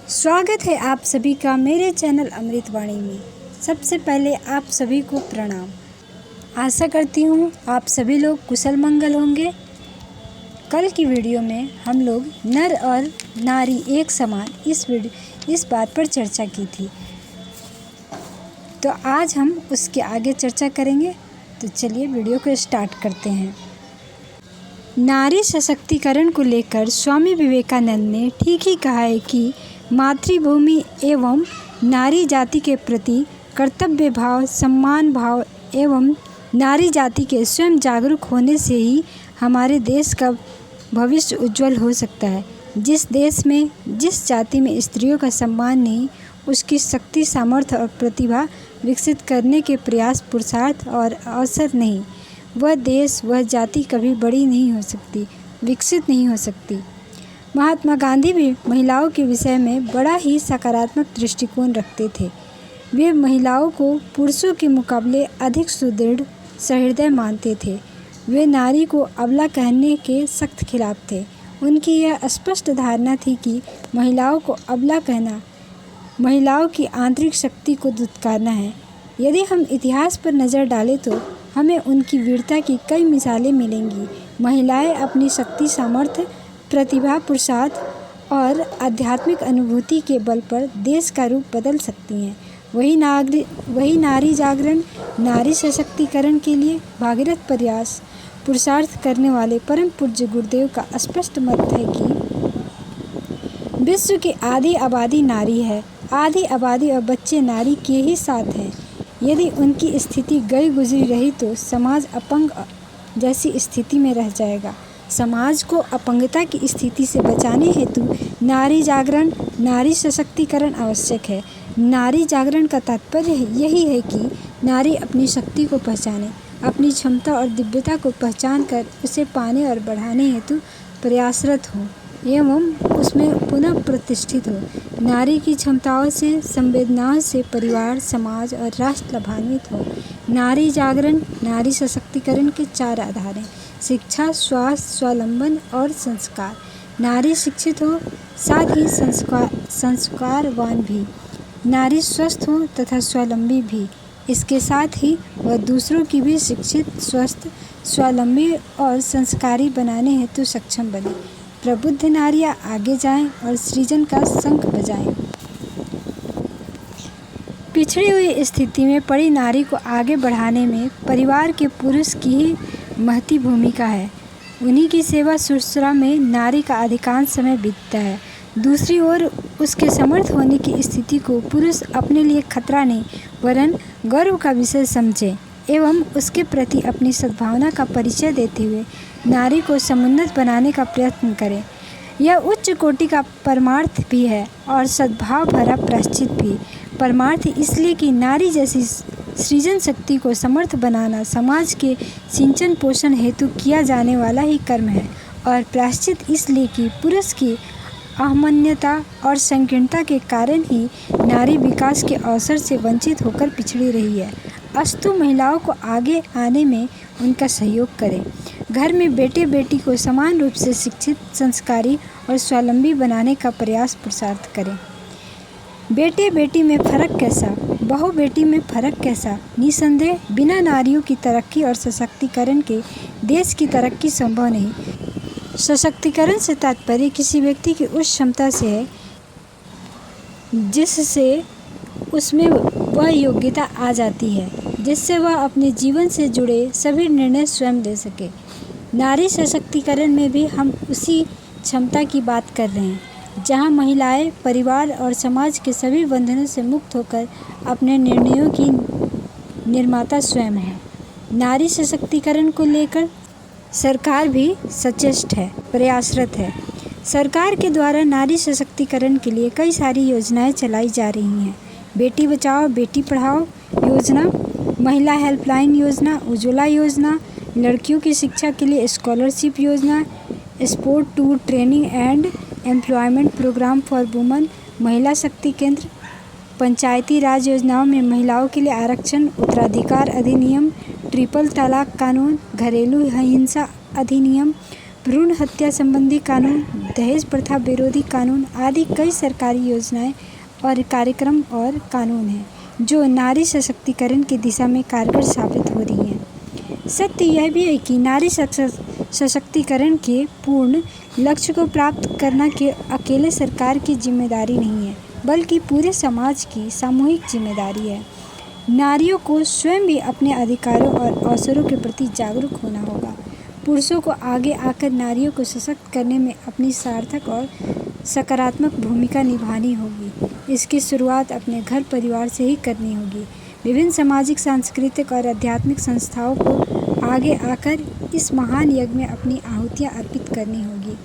स्वागत है आप सभी का मेरे चैनल अमृतवाणी में। सबसे पहले आप सभी को प्रणाम। आशा करती हूँ आप सभी लोग कुशल मंगल होंगे। कल की वीडियो में हम लोग नर और नारी एक समान इस बात पर चर्चा की थी, तो आज हम उसके आगे चर्चा करेंगे। तो चलिए वीडियो को स्टार्ट करते हैं। नारी सशक्तिकरण को लेकर स्वामी विवेकानंद ने ठीक ही कहा है कि मातृभूमि एवं नारी जाति के प्रति कर्तव्य भाव, सम्मान भाव एवं नारी जाति के स्वयं जागरूक होने से ही हमारे देश का भविष्य उज्जवल हो सकता है। जिस देश में, जिस जाति में स्त्रियों का सम्मान नहीं, उसकी शक्ति, सामर्थ्य और प्रतिभा विकसित करने के प्रयास, पुरुषार्थ और अवसर नहीं, वह देश, वह जाति कभी बड़ी नहीं हो सकती, विकसित नहीं हो सकती। महात्मा गांधी भी महिलाओं के विषय में बड़ा ही सकारात्मक दृष्टिकोण रखते थे। वे महिलाओं को पुरुषों के मुकाबले अधिक सुदृढ़, सहृदय मानते थे। वे नारी को अबला कहने के सख्त खिलाफ थे। उनकी यह स्पष्ट धारणा थी कि महिलाओं को अबला कहना महिलाओं की आंतरिक शक्ति को दुत्कारना है। यदि हम इतिहास पर नज़र डालें तो हमें उनकी वीरता की कई मिसालें मिलेंगी। महिलाएं अपनी शक्ति, सामर्थ्य, प्रतिभा, पुरुषार्थ और आध्यात्मिक अनुभूति के बल पर देश का रूप बदल सकती हैं। वही नारी जागरण, नारी सशक्तिकरण के लिए भागीरथ प्रयास, पुरुषार्थ करने वाले परम पूज्य गुरुदेव का स्पष्ट मत है कि विश्व की आधी आबादी नारी है। आधी आबादी और बच्चे नारी के ही साथ हैं। यदि उनकी स्थिति गई गुजरी रही तो समाज अपंग जैसी स्थिति में रह जाएगा। समाज को अपंगता की स्थिति से बचाने हेतु नारी जागरण, नारी सशक्तिकरण आवश्यक है। नारी जागरण का तात्पर्य यही है कि नारी अपनी शक्ति को पहचाने, अपनी क्षमता और दिव्यता को पहचान कर उसे पाने और बढ़ाने हेतु प्रयासरत हो एवं उसमें पुनः प्रतिष्ठित हो। नारी की क्षमताओं से, संवेदनाओं से परिवार, समाज और राष्ट्र लाभान्वित हो। नारी जागरण, नारी सशक्तिकरण के 4 आधार हैं: शिक्षा, स्वास्थ्य, स्वावलंबन और संस्कार। नारी शिक्षित हो, साथ ही संस्कारवान भी। नारी स्वस्थ हो तथा स्वावलंबी भी। इसके साथ ही वह दूसरों की भी शिक्षित, स्वस्थ, स्वावलंबी और संस्कारी बनाने हेतु सक्षम बने। प्रबुद्ध नारियां आगे जाएं और सृजन का शंख बजाएं। पिछड़ी हुई स्थिति में पड़ी नारी को आगे बढ़ाने में परिवार के पुरुष की ही महती भूमिका है। उन्हीं की सेवा शुश्रूषा में नारी का अधिकांश समय बीतता है। दूसरी ओर उसके समर्थ होने की स्थिति को पुरुष अपने लिए खतरा नहीं वरन गर्व का विषय समझे एवं उसके प्रति अपनी सद्भावना का परिचय देते हुए नारी को समुन्नत बनाने का प्रयत्न करें। यह उच्च कोटि का परमार्थ भी है और सद्भाव भरा प्रायश्चित भी। परमार्थ इसलिए कि नारी जैसी सृजन शक्ति को समर्थ बनाना समाज के सिंचन पोषण हेतु किया जाने वाला ही कर्म है, और प्रायश्चित इसलिए कि पुरुष की अहमन्यता और संकीर्णता के कारण ही नारी विकास के अवसर से वंचित होकर पिछड़ी रही है। अस्तु महिलाओं को आगे आने में उनका सहयोग करें। घर में बेटे बेटी को समान रूप से शिक्षित, संस्कारी और स्वावलंबी बनाने का प्रयास, पुरुषार्थ करें। बेटे बेटी में फ़र्क कैसा, बहू बेटी में फ़र्क कैसा? निसंदेह बिना नारियों की तरक्की और सशक्तिकरण के देश की तरक्की संभव नहीं। सशक्तिकरण से तात्पर्य किसी व्यक्ति की उस क्षमता से है जिससे उसमें वह योग्यता आ जाती है जिससे वह अपने जीवन से जुड़े सभी निर्णय स्वयं ले सके। नारी सशक्तिकरण में भी हम उसी क्षमता की बात कर रहे हैं जहां महिलाएं परिवार और समाज के सभी बंधनों से मुक्त होकर अपने निर्णयों की निर्माता स्वयं है। नारी सशक्तिकरण को लेकर सरकार भी सचेष्ट है, प्रयासरत है। सरकार के द्वारा नारी सशक्तिकरण के लिए कई सारी योजनाएं चलाई जा रही हैं। बेटी बचाओ बेटी पढ़ाओ योजना, महिला हेल्पलाइन योजना, उज्ज्वला योजना, लड़कियों की शिक्षा के लिए स्कॉलरशिप योजना, sport tour training and employment program for women, महिला शक्ति केंद्र, पंचायती राज योजनाओं में महिलाओं के लिए आरक्षण, उत्तराधिकार अधिनियम, ट्रिपल तलाक कानून, घरेलू हिंसा अधिनियम, भ्रूण हत्या संबंधी कानून, दहेज प्रथा विरोधी कानून आदि कई सरकारी योजनाएं और कार्यक्रम और कानून हैं जो नारी सशक्तिकरण की दिशा में कारगर साबित हो रही हैं। सत्य यह भी है कि नारी सशक्तिकरण के पूर्ण लक्ष्य को प्राप्त करना के अकेले सरकार की जिम्मेदारी नहीं है, बल्कि पूरे समाज की सामूहिक जिम्मेदारी है। नारियों को स्वयं भी अपने अधिकारों और अवसरों के प्रति जागरूक होना होगा। पुरुषों को आगे आकर नारियों को सशक्त करने में अपनी सार्थक और सकारात्मक भूमिका निभानी होगी। इसकी शुरुआत अपने घर परिवार से ही करनी होगी। विभिन्न सामाजिक, सांस्कृतिक और आध्यात्मिक संस्थाओं को आगे आकर इस महान यज्ञ में अपनी आहुतियाँ अर्पित करनी होगी।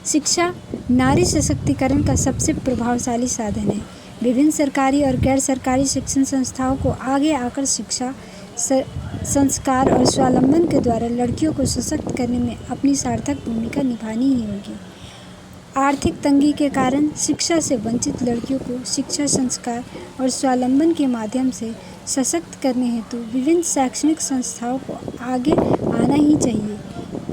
शिक्षा नारी सशक्तिकरण का सबसे प्रभावशाली साधन है। विभिन्न सरकारी और गैर सरकारी शिक्षण संस्थाओं को आगे आकर शिक्षा, संस्कार और स्वावलंबन के द्वारा लड़कियों को सशक्त करने में अपनी सार्थक भूमिका निभानी ही होगी। आर्थिक तंगी के कारण शिक्षा से वंचित लड़कियों को शिक्षा, संस्कार और स्वावलंबन के माध्यम से सशक्त करने हेतु विभिन्न शैक्षणिक संस्थाओं को आगे आना ही चाहिए,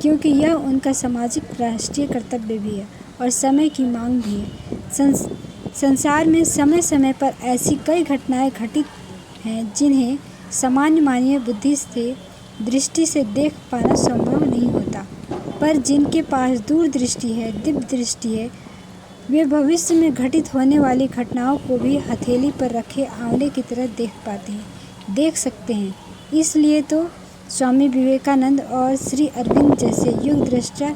क्योंकि यह उनका सामाजिक राष्ट्रीय कर्तव्य भी है और समय की मांग भी है। संसार में समय समय पर ऐसी कई घटनाएं घटित हैं जिन्हें सामान्य मानवीय बुद्धि से दृष्टि से देख पाना संभव नहीं होता, पर जिनके पास दूरदृष्टि है, दिव्य दृष्टि है, वे भविष्य में घटित होने वाली घटनाओं को भी हथेली पर रखे आंवले की तरह देख सकते हैं। इसलिए तो स्वामी विवेकानंद और श्री अरविंद जैसे युग दृष्टा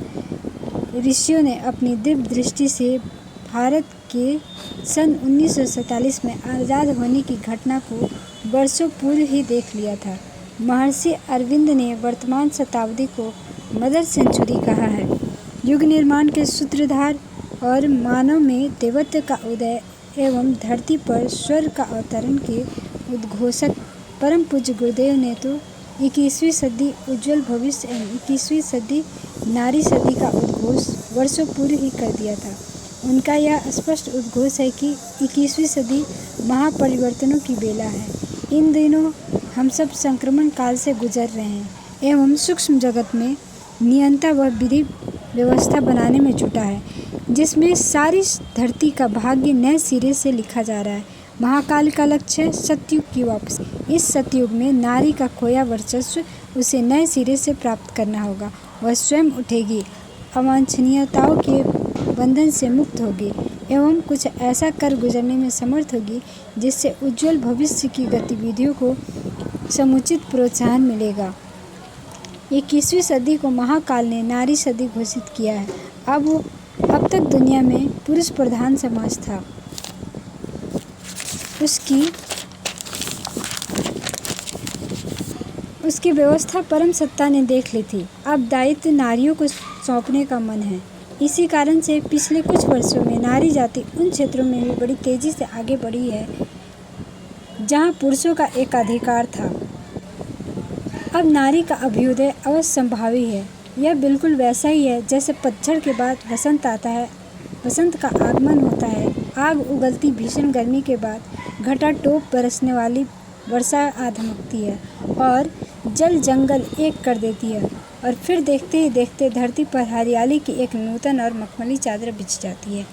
ऋषियों ने अपनी दिव्य दृष्टि से भारत के सन 1947 में आज़ाद होने की घटना को वर्षों पूर्व ही देख लिया था। महर्षि अरविंद ने वर्तमान शताब्दी को मदर सेंचुरी कहा है। युग निर्माण के सूत्रधार और मानव में देवत्व का उदय एवं धरती पर स्वर्ग का अवतरण के उद्घोषक परम पूज्य गुरुदेव ने तो 21वीं सदी उज्जवल भविष्य एवं 21वीं सदी नारी सदी का उद्घोष वर्षों पूर्व ही कर दिया था। उनका यह स्पष्ट उद्घोष है कि 21वीं सदी महापरिवर्तनों की बेला है। इन दिनों हम सब संक्रमण काल से गुजर रहे हैं एवं सूक्ष्म जगत में नियंता व विधि व्यवस्था बनाने में जुटा है, जिसमें सारी धरती का भाग्य नए सिरे से लिखा जा रहा है। महाकाल का लक्ष्य है सतयुग की वापसी। इस सतयुग में नारी का खोया वर्चस्व उसे नए सिरे से प्राप्त करना होगा। वह स्वयं उठेगी, अवांछनीयताओं के बंधन से मुक्त होगी एवं कुछ ऐसा कर गुजरने में समर्थ होगी जिससे उज्जवल भविष्य की गतिविधियों को समुचित प्रोत्साहन मिलेगा। 21वीं सदी को महाकाल ने नारी सदी घोषित किया है। अब तक दुनिया में पुरुष प्रधान समाज था। उसकी व्यवस्था परम सत्ता ने देख ली थी। अब दायित्व नारियों को सौंपने का मन है। इसी कारण से पिछले कुछ वर्षों में नारी जाति उन क्षेत्रों में भी बड़ी तेजी से आगे बढ़ी है जहां पुरुषों का एकाधिकार था। अब नारी का अभ्युदय अवश्य संभावी है। यह बिल्कुल वैसा ही है जैसे पतझड़ के बाद वसंत आता है, वसंत का आगमन होता है। आग उगलती भीषण गर्मी के बाद घटाटोप बरसने वाली वर्षा आ धमकती है और जल जंगल एक कर देती है और फिर देखते ही देखते धरती पर हरियाली की एक नूतन और मखमली चादर बिछ जाती है।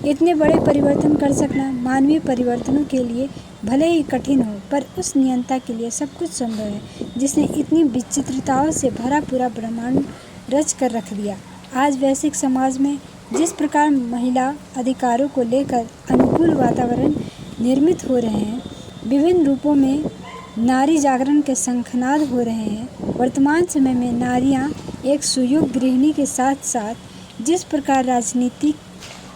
इतने बड़े परिवर्तन कर सकना मानवीय परिवर्तनों के लिए भले ही कठिन हो, पर उस नियंता के लिए सब कुछ संभव है जिसने इतनी विचित्रताओं से भरा पूरा ब्रह्मांड रच कर रख दिया। आज वैश्विक समाज में जिस प्रकार महिला अधिकारों को लेकर अनुकूल वातावरण निर्मित हो रहे हैं, विभिन्न रूपों में नारी जागरण के शंखनाद हो रहे हैं। वर्तमान समय में नारियां एक सुयोग्य गृहिणी के साथ साथ जिस प्रकार राजनीति,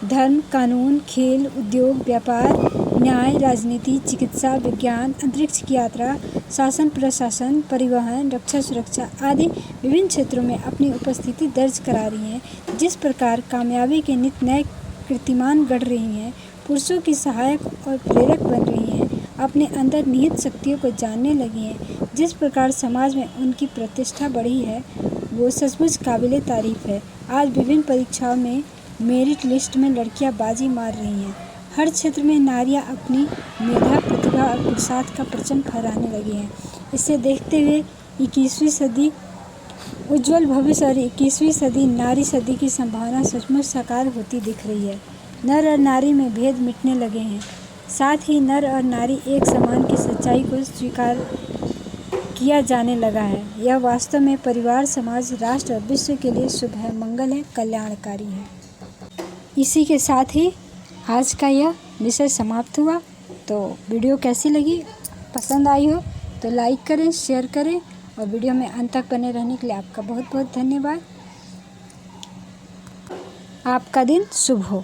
धर्म, कानून, खेल, उद्योग, व्यापार, न्याय, राजनीति, चिकित्सा, विज्ञान, अंतरिक्ष की यात्रा, शासन प्रशासन, परिवहन, रक्षा सुरक्षा आदि विभिन्न क्षेत्रों में अपनी उपस्थिति दर्ज करा रही हैं, जिस प्रकार कामयाबी के नित नए कीर्तिमान गढ़ रही हैं, पुरुषों की सहायक और प्रेरक बन रही हैं, अपने अंदर निहित शक्तियों को जानने लगी हैं, जिस प्रकार समाज में उनकी प्रतिष्ठा बढ़ी है, वो सचमुच काबिले तारीफ है। आज विभिन्न परीक्षाओं में मेरिट लिस्ट में लड़कियां बाजी मार रही हैं। हर क्षेत्र में नारियां अपनी मेधा, प्रतिभा और पुरुषार्थ का परचम फहराने लगी हैं। इसे देखते हुए 21वीं सदी उज्जवल भविष्य और 21वीं सदी नारी सदी की संभावना सचमुच साकार होती दिख रही है। नर और नारी में भेद मिटने लगे हैं। साथ ही नर और नारी एक समान की सच्चाई को स्वीकार किया जाने लगा है। यह वास्तव में परिवार, समाज, राष्ट्र और विश्व के लिए शुभ है, मंगल है, कल्याणकारी है। इसी के साथ ही आज का यह विषय समाप्त हुआ। तो वीडियो कैसी लगी, पसंद आई हो तो लाइक करें, शेयर करें और वीडियो में अंत तक बने रहने के लिए आपका बहुत बहुत धन्यवाद। आपका दिन शुभ हो।